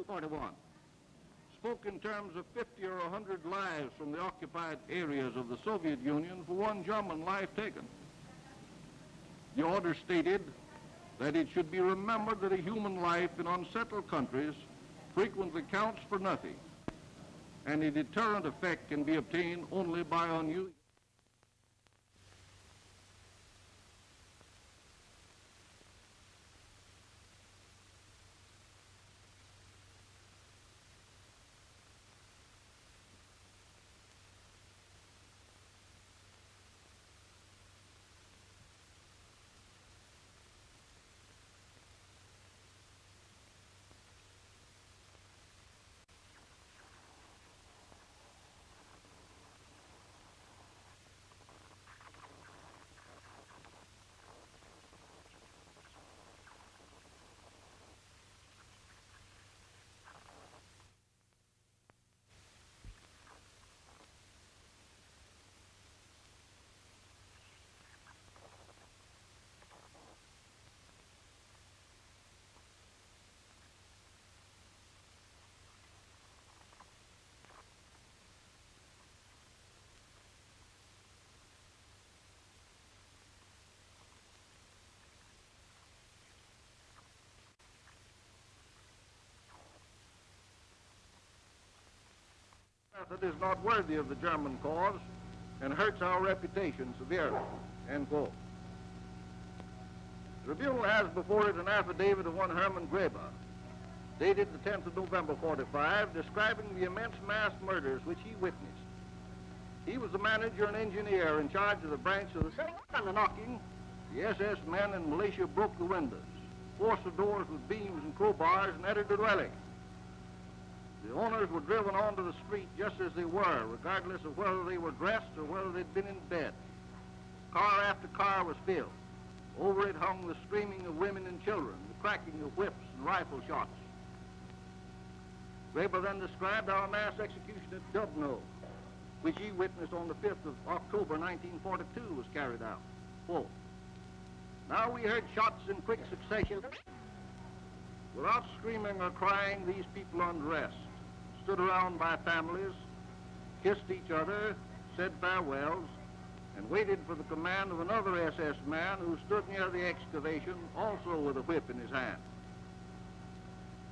41 spoke in terms of 50 or 100 lives from the occupied areas of the Soviet Union for one German life taken. The order stated that it should be remembered that a human life in unsettled countries frequently counts for nothing, and a deterrent effect can be obtained only by unused. That is not worthy of the German cause and hurts our reputation severely, end quote. The Tribunal has before it an affidavit of one Herman Graebe, dated the 10th of November 45, describing the immense mass murders which he witnessed. He was the manager and engineer in charge of the branch of the setting and the knocking. The SS men and militia broke the windows, forced the doors with beams and crowbars, and entered the dwelling. The owners were driven onto the street just as they were, regardless of whether they were dressed or whether they'd been in bed. Car after car was filled. Over it hung the screaming of women and children, the cracking of whips and rifle shots. Graebe then described our mass execution at Dubno, which he witnessed on the 5th of October 1942 was carried out. Quote, "Now we heard shots in quick succession. Without screaming or crying, these people undressed, stood around by families, kissed each other, said farewells, and waited for the command of another SS man who stood near the excavation, also with a whip in his hand.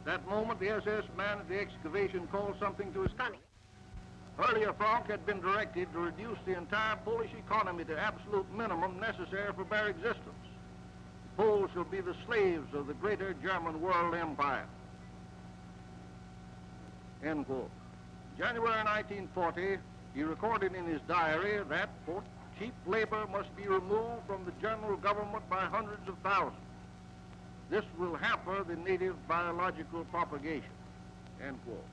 That moment, the SS man at the excavation called something to his colleague. Earlier, Frank had been directed to reduce the entire Polish economy to absolute minimum necessary for bare existence. The Poles shall be the slaves of the greater German world empire." End quote. January 1940, he recorded in his diary that, quote, "cheap labor must be removed from the general government by hundreds of thousands. This will hamper the native biological propagation," end quote.